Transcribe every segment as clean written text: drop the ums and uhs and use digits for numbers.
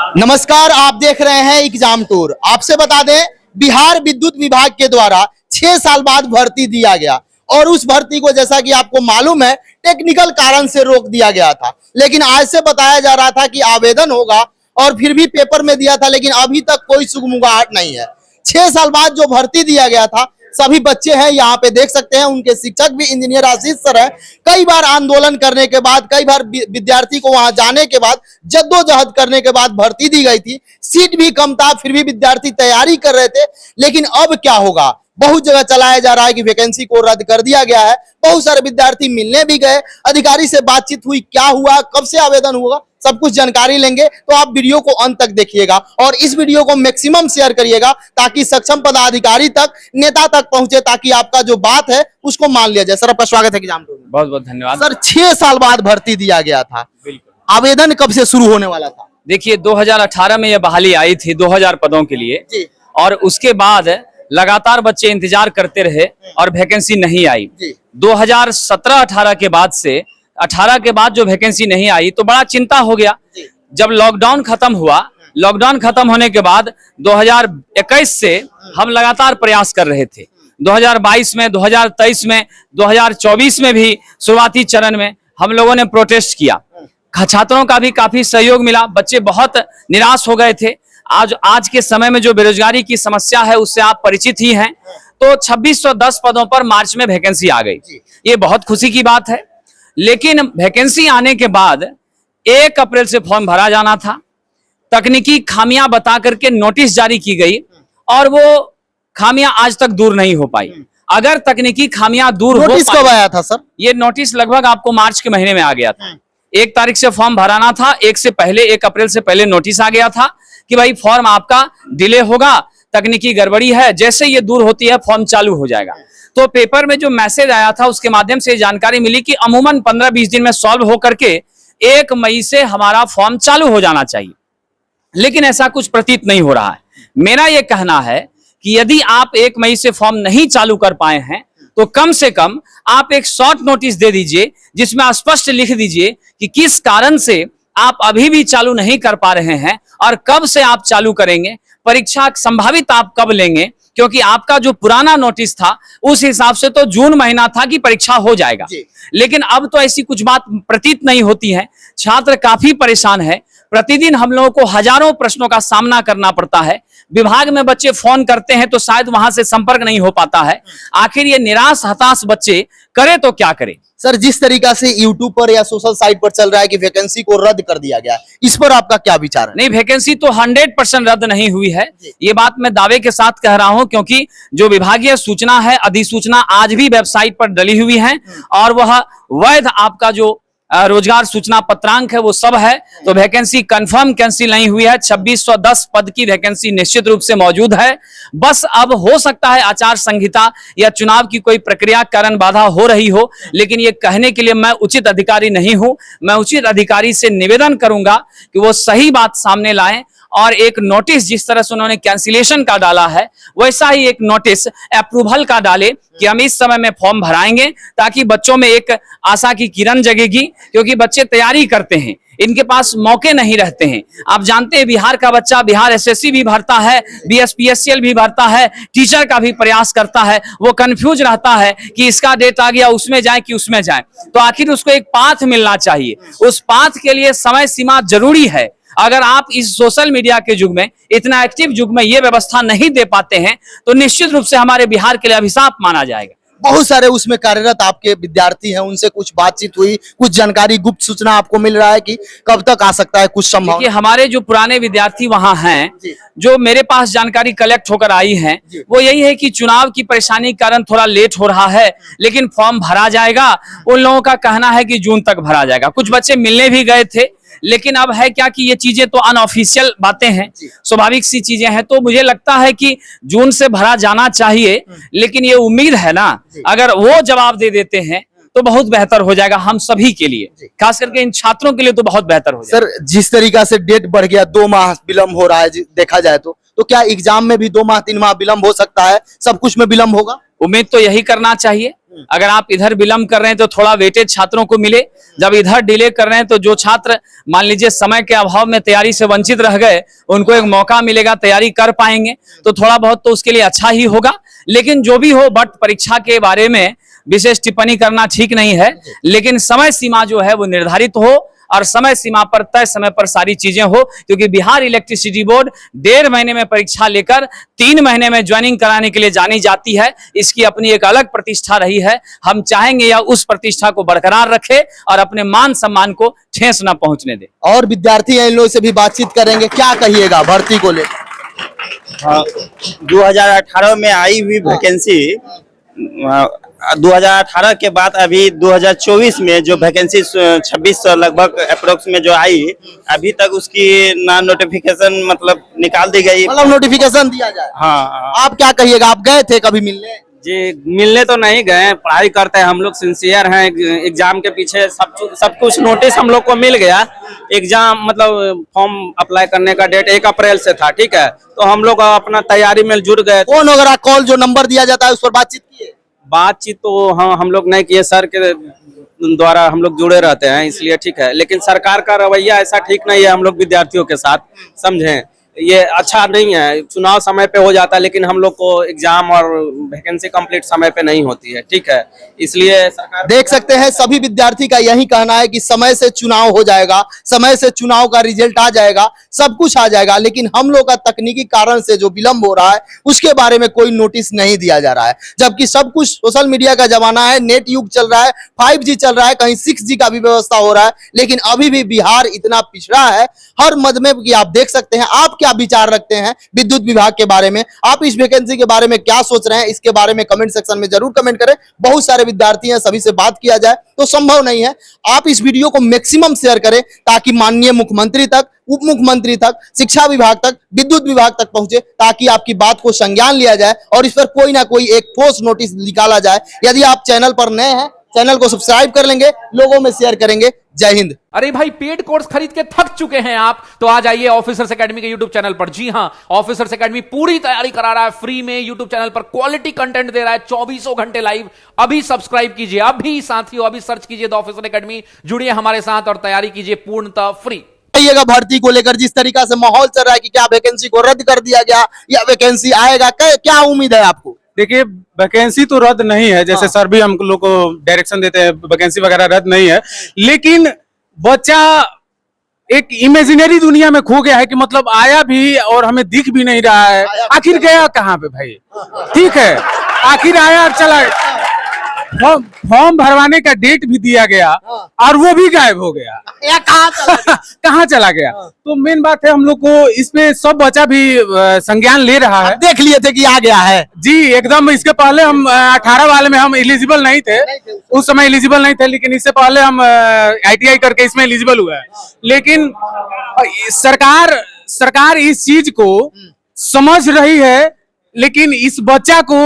नमस्कार, आप देख रहे हैं एग्जाम टूर। आपसे बता दें, बिहार विद्युत विभाग के द्वारा 6 साल बाद भर्ती दिया गया और उस भर्ती को जैसा कि आपको मालूम है टेक्निकल कारण से रोक दिया गया था। लेकिन आज से बताया जा रहा था कि आवेदन होगा और फिर भी पेपर में दिया था, लेकिन अभी तक कोई सुगमुगाहट नहीं है। 6 साल बाद जो भर्ती दिया गया था, सभी बच्चे हैं यहाँ पे देख सकते हैं, उनके शिक्षक भी इंजीनियर आशीष सर है। कई बार आंदोलन करने के बाद, कई बार विद्यार्थी को वहां जाने के बाद, जद्दोजहद करने के बाद भर्ती दी गई थी। सीट भी कम था, फिर भी विद्यार्थी तैयारी कर रहे थे। लेकिन अब क्या होगा? बहुत जगह चलाया जा रहा है कि वैकेंसी को रद्द कर दिया गया है। बहुत सारे विद्यार्थी मिलने भी गए, अधिकारी से बातचीत हुई, क्या हुआ, कब से आवेदन होगा, सब कुछ जानकारी लेंगे। तो आप वीडियो को अंत तक देखिएगा और इस वीडियो को मैक्सिमम शेयर करिएगा ताकि सक्षम पदाधिकारी तक, नेता तक पहुंचे, ताकि आपका जो बात है उसको मान लिया जाए। सर, आपका स्वागत है एग्जाम टूर में। बहुत बहुत धन्यवाद सर, 6 साल बाद भर्ती दिया गया था, आवेदन कब से शुरू होने वाला था? देखिए, 2018 में यह बहाली आई थी 2000 पदों के लिए जी। और उसके बाद लगातार बच्चे इंतजार करते रहे और वैकेंसी नहीं आई। 2017-18 के बाद से 18 के बाद जो वैकेंसी नहीं आई तो बड़ा चिंता हो गया। जब लॉकडाउन खत्म हुआ, लॉकडाउन खत्म होने के बाद 2021 से हम लगातार प्रयास कर रहे थे। 2022 में, 2023 में, 2024 में भी शुरुआती चरण में हम लोगों ने प्रोटेस्ट किया। छात्रों का भी काफी सहयोग मिला, बच्चे बहुत निराश हो गए थे। आज के समय में जो बेरोजगारी की समस्या है उससे आप परिचित ही हैं। तो 2610 पदों पर मार्च में वैकेंसी आ गई, ये बहुत खुशी की बात है। लेकिन वैकेंसी आने के बाद 1 अप्रैल से फॉर्म भरा जाना था। तकनीकी खामियां बता करके नोटिस जारी की गई और वो खामियां आज तक दूर नहीं हो पाई। अगर तकनीकी खामियां दूर हो, नोटिस कब आया था सर? ये नोटिस लगभग आपको मार्च के महीने में आ गया था। 1 तारीख से फॉर्म भराना था, 1 अप्रैल से पहले नोटिस आ गया था कि भाई फॉर्म आपका डिले होगा, तकनीकी गड़बड़ी है, जैसे ये दूर होती है फॉर्म चालू हो जाएगा। तो पेपर में जो मैसेज आया था उसके माध्यम से जानकारी मिली कि अमूमन 15-20 दिन में सॉल्व हो करके 1 मई से हमारा फॉर्म चालू हो जाना चाहिए। लेकिन ऐसा कुछ प्रतीत नहीं हो रहा है। मेरा यह कहना है कि यदि आप 1 मई से फॉर्म नहीं चालू कर पाए हैं तो कम से कम आप एक शॉर्ट नोटिस दे दीजिए जिसमें स्पष्ट लिख दीजिए कि किस कारण से आप अभी भी चालू नहीं कर पा रहे हैं और कब से आप चालू करेंगे, परीक्षा संभावित आप कब लेंगे। क्योंकि आपका जो पुराना नोटिस था उस हिसाब से तो जून महीना था कि परीक्षा हो जाएगा, लेकिन अब तो ऐसी कुछ बात प्रतीत नहीं होती है। छात्र काफी परेशान है, प्रतिदिन हम लोगों को हजारों प्रश्नों का सामना करना पड़ता है। विभाग में बच्चे फोन करते हैं तो शायद वहां से संपर्क नहीं हो पाता है। आखिर ये निराश हताश बच्चे करे तो क्या करे? सर, जिस तरीका से यूट्यूब पर या सोशल साइट पर चल रहा है कि वैकेंसी को रद्द कर दिया गया है, इस पर आपका क्या विचार है? नहीं, वैकेंसी तो 100% रद्द नहीं हुई है, ये बात मैं दावे के साथ कह रहा हूं, क्योंकि जो विभागीय सूचना है, अधिसूचना आज भी वेबसाइट पर डली हुई है और वह वैध आपका जो रोजगार सूचना पत्रांक है वो सब है। तो वैकेंसी कंफर्म कैंसिल नहीं हुई है। 2610 पद की वैकेंसी निश्चित रूप से मौजूद है। बस अब हो सकता है आचार संहिता या चुनाव की कोई प्रक्रिया कारण बाधा हो रही हो, लेकिन ये कहने के लिए मैं उचित अधिकारी नहीं हूं। मैं उचित अधिकारी से निवेदन करूंगा कि वो सही बात सामने लाएं और एक नोटिस जिस तरह से उन्होंने कैंसिलेशन का डाला है वैसा ही एक नोटिस अप्रूवल का डाले कि हम इस समय में फॉर्म भराएंगे, ताकि बच्चों में एक आशा की किरण जगेगी। क्योंकि बच्चे तैयारी करते हैं, इनके पास मौके नहीं रहते हैं। आप जानते हैं बिहार का बच्चा बिहार एसएससी भी भरता है, बीएसपीएससीएल भी भरता है, टीचर का भी प्रयास करता है। वो कंफ्यूज रहता है कि इसका डेट आ गया, उसमें जाए कि उसमें जाए। तो आखिर उसको एक पाथ मिलना चाहिए। उस पाथ के लिए समय सीमा जरूरी है। अगर आप इस सोशल मीडिया के युग में, इतना एक्टिव युग में ये व्यवस्था नहीं दे पाते हैं तो निश्चित रूप से हमारे बिहार के लिए अभिशाप माना जाएगा। बहुत सारे उसमें कार्यरत आपके विद्यार्थी हैं, उनसे कुछ बातचीत हुई, कुछ जानकारी, गुप्त सूचना आपको मिल रहा है कि कब तक आ सकता है? कुछ संभावना? हमारे जो पुराने विद्यार्थी वहां हैं, जो मेरे पास जानकारी कलेक्ट होकर आई है, वो यही है कि चुनाव की परेशानी के कारण थोड़ा लेट हो रहा है, लेकिन फॉर्म भरा जाएगा। उन लोगों का कहना है कि जून तक भरा जाएगा। कुछ बच्चे मिलने भी गए थे, लेकिन अब है क्या कि ये चीजें तो अनऑफिशियल बातें हैं, स्वाभाविक सी चीजें हैं। तो मुझे लगता है कि जून से भरा जाना चाहिए, लेकिन ये उम्मीद है ना, अगर वो जवाब दे देते हैं तो बहुत बेहतर हो जाएगा हम सभी के लिए, खास करके इन छात्रों के लिए तो बहुत बेहतर हो जाएगा। सर, जिस तरीका से डेट बढ़ गया, 2 माह विलंब हो रहा है देखा जाए तो क्या एग्जाम में भी 2 माह 3 माह विलंब हो सकता है? सब कुछ में विलंब होगा? उम्मीद तो यही करना चाहिए। अगर आप इधर विलंब कर रहे हैं तो थोड़ा वेटेज छात्रों को मिले, जब इधर डिले कर रहे हैं तो जो छात्र मान लीजिए समय के अभाव में तैयारी से वंचित रह गए उनको एक मौका मिलेगा, तैयारी कर पाएंगे तो थोड़ा बहुत तो उसके लिए अच्छा ही होगा। लेकिन जो भी हो, बट परीक्षा के बारे में विशेष टिप्पणी करना ठीक नहीं है, लेकिन समय सीमा जो है वो निर्धारित हो और समय सीमा पर तय समय पर सारी चीजें हो, क्योंकि बिहार इलेक्ट्रिसिटी बोर्ड 1.5 महीने में परीक्षा लेकर 3 महीने में ज्वाइनिंग कराने के लिए जानी जाती है। इसकी अपनी एक अलग प्रतिष्ठा रही है। हम चाहेंगे या उस प्रतिष्ठा को बरकरार रखे और अपने मान सम्मान को ठेस न पहुंचने दे। और विद्यार्थी हैं, इन लोगों से भी बातचीत करेंगे, क्या कहिएगा भर्ती को लेकर? 2018 में आई हुई वैकेंसी 2018 के बाद अभी 2024 में जो वैकेंसी 2600 लगभग अप्रोक्स में जो आई, अभी तक उसकी ना नोटिफिकेशन मतलब निकाल दी गई, मतलब नोटिफिकेशन दिया जाए। हाँ। आप क्या कहिएगा, आप गए थे कभी मिलने? जी, मिलने तो नहीं गए, पढ़ाई करते हैं हम लोग, सिंसियर हैं, एग्जाम के पीछे सब कुछ नोटिस हम लोग को मिल गया। एग्जाम मतलब फॉर्म अप्लाई करने का डेट 1 अप्रैल से था, ठीक है, तो हम लोग अपना तैयारी में जुट गए। फोन वगैरह कॉल जो नंबर दिया जाता है उस पर बातचीत किए? बातचीत तो हम लोग नहीं किए, सर के द्वारा हम लोग जुड़े रहते हैं इसलिए ठीक है, लेकिन सरकार का रवैया ऐसा ठीक नहीं है हम लोग विद्यार्थियों के साथ, समझें, ये अच्छा नहीं है। चुनाव समय पे हो जाता है लेकिन हम लोग को एग्जाम और वैकेंसी कंप्लीट समय पे नहीं होती है, ठीक है, इसलिए सरकार। देख सकते हैं सभी विद्यार्थी का यही कहना है कि समय से चुनाव हो जाएगा, समय से चुनाव का रिजल्ट आ जाएगा, सब कुछ आ जाएगा, लेकिन हम लोग का तकनीकी कारण से जो विलंब हो रहा है उसके बारे में कोई नोटिस नहीं दिया जा रहा है। जबकि सब कुछ सोशल मीडिया का जमाना है, नेट युग चल रहा है, 5G चल रहा है, कहीं 6G का भी व्यवस्था हो रहा है, लेकिन अभी भी बिहार इतना पिछड़ा है हर मद में कि आप देख सकते हैं। आप क्या विचार रखते हैं विद्युत विभाग के बारे में? आप इस वैकेंसी के बारे में क्या सोच रहे हैं? इसके बारे में कमेंट सेक्शन में जरूर कमेंट करें। बहुत सारे विद्यार्थी हैं, सभी से बात किया जाए तो संभव नहीं है। आप इस वीडियो को मैक्सिमम शेयर करें ताकि माननीय मुख्यमंत्री तक, उप मुख्यमंत्री तक, शिक्षा विभाग तक, विद्युत विभाग तक पहुंचे, ताकि आपकी बात को संज्ञान लिया जाए और इस पर कोई ना कोई एक ठोस नोटिस निकाला जाए। यदि आप चैनल पर नए हैं, चैनल को सब्सक्राइब कर लेंगे, लोगों में शेयर करेंगे। जय हिंद। अरे भाई, पेड कोर्स खरीद के थक चुके हैं आप, तो आ जाइए ऑफिसर्स एकेडमी के यूट्यूब चैनल पर। जी हां, ऑफिसर्स एकेडमी पूरी तैयारी करा रहा है फ्री में यूट्यूब चैनल पर, क्वालिटी कंटेंट दे रहा है 24 घंटे लाइव। अभी सब्सक्राइब कीजिए, अभी साथियों, अभी सर्च कीजिए द ऑफिसर एकेडमी, जुड़िए हमारे साथ और तैयारी कीजिए पूर्णतः फ्री। भर्ती को लेकर जिस तरीका से माहौल चल रहा है कि क्या वैकेंसी को रद्द कर दिया गया या वैकेंसी आएगा, क्या उम्मीद है आपको? देखिए, वैकेंसी तो रद्द नहीं है, जैसे सर भी हम लोग को डायरेक्शन देते हैं, वैकेंसी वगैरह रद्द नहीं है, लेकिन बच्चा एक इमेजिनरी दुनिया में खो गया है कि मतलब आया भी और हमें दिख भी नहीं रहा है। आखिर गया कहाँ पे भाई? ठीक है, आखिर आया और चला, फॉर्म भरवाने का डेट भी दिया गया और वो भी गायब हो गया। कहाँ चला गया? तो मेन बात है, हम लोग को इसमें सब बच्चा भी संज्ञान ले रहा है। देख लिए थे कि आ गया है जी, एकदम। इसके पहले हम 18 वाले में हम एलिजिबल नहीं थे, उस समय एलिजिबल नहीं थे, लेकिन इससे पहले हम ITI करके इसमें एलिजिबल हुआ है। लेकिन सरकार इस चीज को समझ रही है, लेकिन इस बच्चा को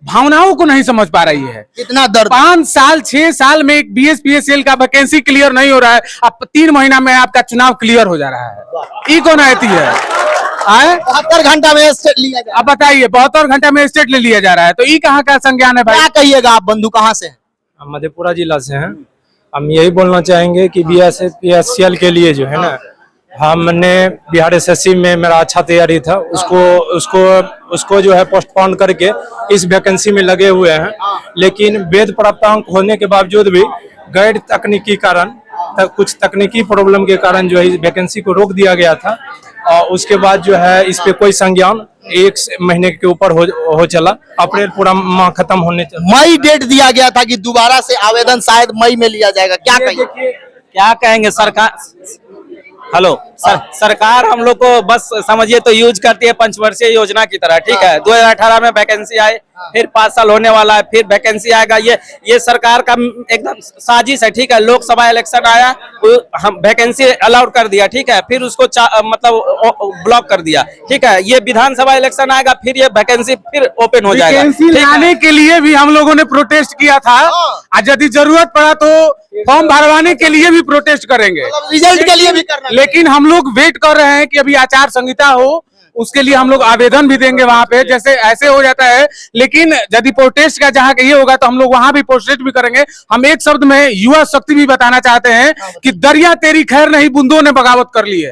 भावनाओं को नहीं समझ पा रही है। कितना दर्द। 5 साल 6 साल में एक BSPSL का वैकेंसी क्लियर नहीं हो रहा है, अब 3 महीना में आपका चुनाव क्लियर हो जा रहा है। ये कौन आती है? 72 घंटा में स्टेट लिया जा, अब बताइए, 72 घंटा में स्टेट ले लिया जा रहा है, तो ये कहाँ का संज्ञान है भाई? क्या कहिएगा आप? बंधु कहाँ से हैं? हम मधेपुरा जिला से हैं। हम यही बोलना चाहेंगे कि BSPSL के लिए जो है ना, हमने बिहार SSC में मेरा अच्छा तैयारी था, उसको जो है पोस्टपोन करके इस वैकेंसी में लगे हुए हैं, लेकिन वेद प्राप्तांक होने के बावजूद भी गैर तकनीकी कारण कुछ तकनीकी प्रॉब्लम के कारण जो है इस वैकेंसी को रोक दिया गया था। और उसके बाद जो है इस पे कोई संज्ञान 1 महीने के ऊपर हो चला। अप्रैल पूरा माह खत्म होने मई डेट दिया गया था कि दोबारा से आवेदन शायद मई में लिया जाएगा। क्या कहेंगे सरकार? हेलो सर, सरकार हम लोग को बस समझिए तो यूज करती है पंचवर्षीय योजना की तरह, ठीक है। 2018 में वैकेंसी आई, फिर 5 साल होने वाला है, फिर वैकेंसी आएगा। ये सरकार का एकदम साजिश है, ठीक है। लोकसभा इलेक्शन आया, हम वैकेंसी अलाउड कर दिया, ठीक है, फिर उसको मतलब ब्लॉक कर दिया, ठीक है। ये विधानसभा इलेक्शन आएगा, फिर ये वैकेंसी फिर ओपन हो जाएगा। वैकेंसी लाने के लिए भी हम लोगों ने प्रोटेस्ट किया था, और यदि जरूरत पड़ा तो फॉर्म भरवाने के लिए भी प्रोटेस्ट करेंगे, रिजल्ट के लिए भी करना। लेकिन हम लोग वेट कर रहे हैं कि अभी आचार संहिता हो, उसके लिए हम लोग आवेदन भी देंगे वहां पे, जैसे ऐसे हो जाता है। लेकिन यदि प्रोटेस्ट का जहां ये होगा तो हम लोग वहां भी प्रोटेस्ट भी करेंगे। हम एक शब्द में युवा शक्ति भी बताना चाहते हैं कि दरिया तेरी खैर नहीं, बूंदों ने बगावत कर ली है।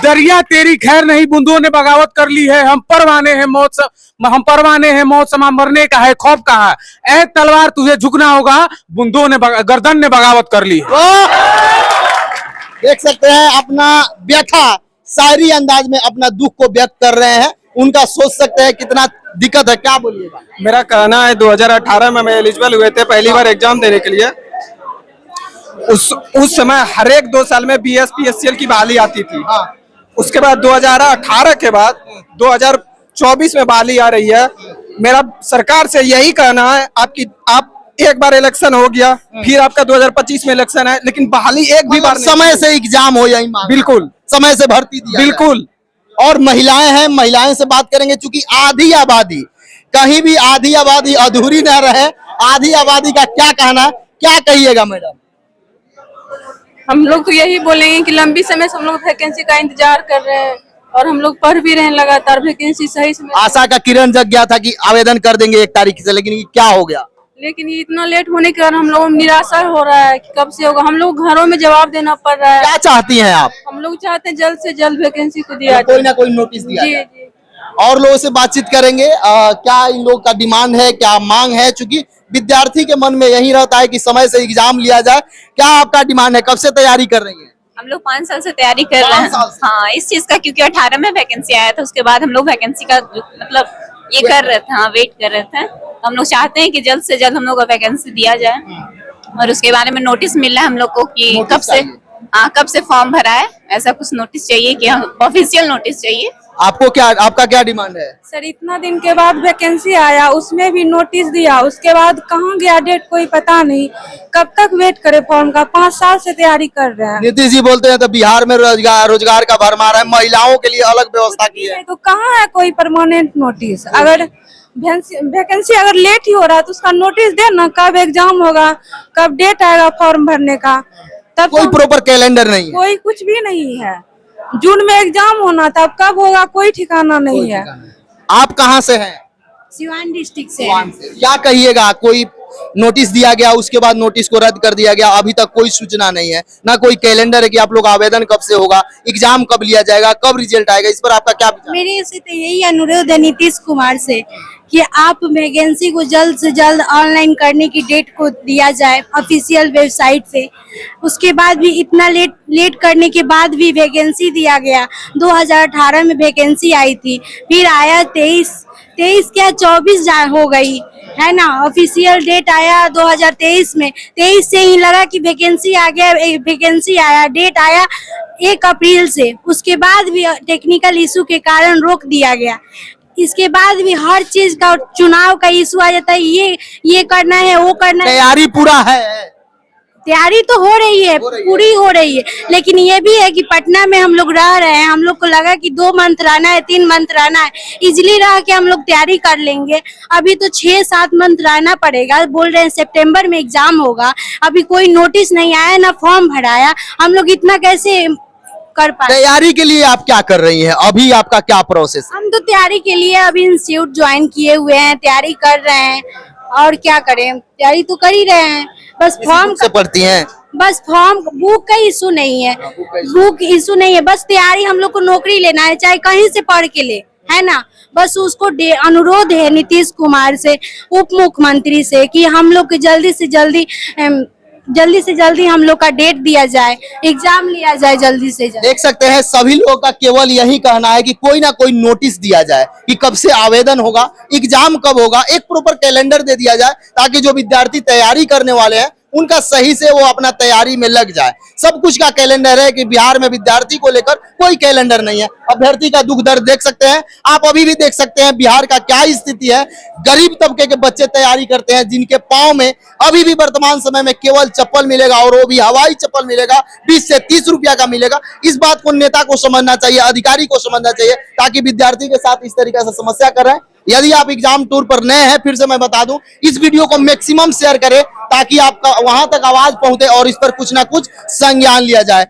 दरिया तेरी खैर नहीं, बूंदों ने बगावत कर ली है। हम परवाने हैं मौत समा मरने का है खौफ कहा। ऐ तलवार तुझे झुकना होगा, बूंदों ने गर्दन ने बगावत कर ली है। देख सकते हैं अपना व्यथा शायरी अंदाज में अपना दुख को व्यक्त कर रहे हैं। उनका सोच सकते हैं कितना दिक्कत है, क्या बोलिएगा? मेरा कहना है 2018 में मैं एलिजिबल हुए थे पहली बार एग्जाम देने के लिए। उस समय हर एक 2 साल में BSPSCL की बहाली आती थी। उसके बाद 2018 के बाद 2024 में बहाली आ रही है। मेरा सरकार से यही कहना है, आप एक बार इलेक्शन हो गया, फिर आपका 2025 में इलेक्शन है, लेकिन बहाली एक भी बार समय से एग्जाम हो, यही मांग। बिल्कुल समय से भर्ती दिया बिल्कुल। और महिलाएं हैं, महिलाएं से बात करेंगे, क्योंकि आधी आबादी, कहीं भी आधी आबादी अधूरी न रहे। आधी आबादी का क्या कहना, क्या कहिएगा मैडम? हम लोग तो यही बोलेंगे कि लंबी समय से हम लोग वैकेंसी का इंतजार कर रहे हैं और हम लोग पढ़ भी रहे हैं लगातार। वैकेंसी सही समय आशा का किरण जग गया था कि आवेदन कर देंगे 1 तारीख से, लेकिन ये क्या हो गया? लेकिन ये इतना लेट होने के कारण हम लोग निराशा हो रहा है कि कब से होगा। हम लोग घरों में जवाब देना पड़ रहा है। क्या चाहती हैं आप? हम लोग चाहते हैं जल्द से जल्द वैकेंसी को दिया कोई जाए। ना कोई नोटिस दिया जी जाए। जी। और लोगों से बातचीत करेंगे, क्या इन लोग का डिमांड है, क्या मांग है, क्योंकि विद्यार्थी के मन में यही रहता है कि समय से एग्जाम लिया जाए। क्या आपका डिमांड है, कब से तैयारी कर रही है? हम लोग 5 साल से तैयारी कर रहे 5 हैं। साल से? हाँ, इस चीज का, क्योंकि 18 में वैकेंसी आया था, उसके बाद हम लोग वैकेंसी का मतलब ये कर रहे थे, हाँ वेट कर रहे थे। तो हम लोग चाहते हैं कि जल्द से जल्द हम लोग को वैकेंसी दिया जाए और उसके बारे में नोटिस मिल रहा है हम लोग को कि नोटिस कब से फॉर्म भरा है, ऐसा कुछ नोटिस चाहिए कि ऑफिशियल नोटिस चाहिए। आपका क्या डिमांड है? सर इतना दिन के बाद वैकेंसी आया, उसमें भी नोटिस दिया, उसके बाद कहाँ गया डेट कोई पता नहीं। कब तक वेट करे फॉर्म का? 5 साल से तैयारी कर रहे हैं। नीतीश जी बोलते हैं तो बिहार में रोजगार का भरमार है, महिलाओं के लिए अलग व्यवस्था की है। तो कहाँ है कोई परमानेंट नोटिस? अगर वैकेंसी अगर लेट ही हो रहा है तो उसका नोटिस दे ना, कब एग्जाम होगा, कब डेट आएगा फॉर्म भरने का। तब कोई प्रॉपर कैलेंडर नहीं है, कोई कुछ भी नहीं है। जून में एग्जाम होना था, अब कब होगा कोई ठिकाना नहीं है। आप कहाँ से हैं? सिवान डिस्ट्रिक्ट से। क्या कहिएगा? कोई नोटिस दिया गया, उसके बाद नोटिस को रद्द कर दिया गया, अभी तक कोई सूचना नहीं है, ना कोई कैलेंडर है कि आप लोग आवेदन कब से होगा, एग्जाम कब लिया जाएगा, कब रिजल्ट आएगा। इस पर आपका क्या विचार? मेरे से तो यही अनुरोध है नीतीश कुमार से कि आप वैकेंसी को जल्द से जल्द ऑनलाइन करने की डेट को दिया जाए ऑफिशियल वेबसाइट से। उसके बाद भी इतना लेट करने के बाद भी वैकेंसी दिया गया। 2018 में वैकेंसी आई थी, फिर आया 23 क्या 24 हो गई है ना। ऑफिशियल डेट आया 2023 में, 23 से ही लगा कि वैकेंसी आ गया। वैकेंसी आया, डेट आया 1 अप्रैल से। उसके बाद भी टेक्निकल इशू के कारण रोक दिया गया। इसके बाद भी हर चीज का चुनाव का इशू आ जाता है, ये करना है, वो करना है। तैयारी पूरा है? तैयारी तो हो रही है, पूरी हो रही है, लेकिन ये भी है कि पटना में हम लोग रह रहे हैं। हम लोग को लगा कि 2 मंथ रहना है, 3 मंथ रहना है, इजिली रह के हम लोग तैयारी कर लेंगे। अभी तो 6-7 मंथ रहना पड़ेगा। बोल रहे हैं सितंबर में एग्जाम होगा, अभी कोई नोटिस नहीं आया, ना फॉर्म भराया। हम लोग इतना कैसे कर पाए? तैयारी के लिए आप क्या कर रही हैं? अभी आपका क्या प्रोसेस है? हम तो तैयारी के लिए अभी इंस्टीट्यूट ज्वाइन किए हुए हैं, तैयारी कर रहे हैं। और क्या करें, तैयारी तो कर ही रहे हैं। बस फॉर्म से पढ़ती हैं? बस फॉर्म बुक का इशू नहीं है, बुक इशू नहीं है। बस तैयारी, हम लोग को नौकरी लेना है, चाहे कहीं से पढ़ के ले, है ना। बस उसको अनुरोध है नीतीश कुमार से, उप मुख्यमंत्री से, कि हम लोग को जल्दी से जल्दी हम लोग का डेट दिया जाए, एग्जाम लिया जाए जल्दी से जल्दी। देख सकते हैं सभी लोगों का केवल यही कहना है कि कोई ना कोई नोटिस दिया जाए कि कब से आवेदन होगा, एग्जाम कब होगा, एक प्रॉपर कैलेंडर दे दिया जाए, ताकि जो विद्यार्थी तैयारी करने वाले हैं उनका सही से वो अपना तैयारी में लग जाए। सब कुछ का कैलेंडर है कि बिहार में विद्यार्थी को लेकर कोई कैलेंडर नहीं है। अभ्यर्थी का दुख दर्द देख सकते हैं आप, अभी भी देख सकते हैं बिहार का क्या स्थिति है। गरीब तबके के बच्चे तैयारी करते हैं, जिनके पाँव में अभी भी वर्तमान समय में केवल चप्पल मिलेगा, और वो भी हवाई चप्पल मिलेगा, 20 से 30 रुपया का मिलेगा। इस बात को नेता को समझना चाहिए, अधिकारी को समझना चाहिए, ताकि विद्यार्थी के साथ इस तरीके से समस्या कर रहे हैं। यदि आप एग्जाम टूर पर नए हैं, फिर से मैं बता दूं, इस वीडियो को मैक्सिमम शेयर करें ताकि आपका वहां तक आवाज पहुंचे और इस पर कुछ ना कुछ संज्ञान लिया जाए।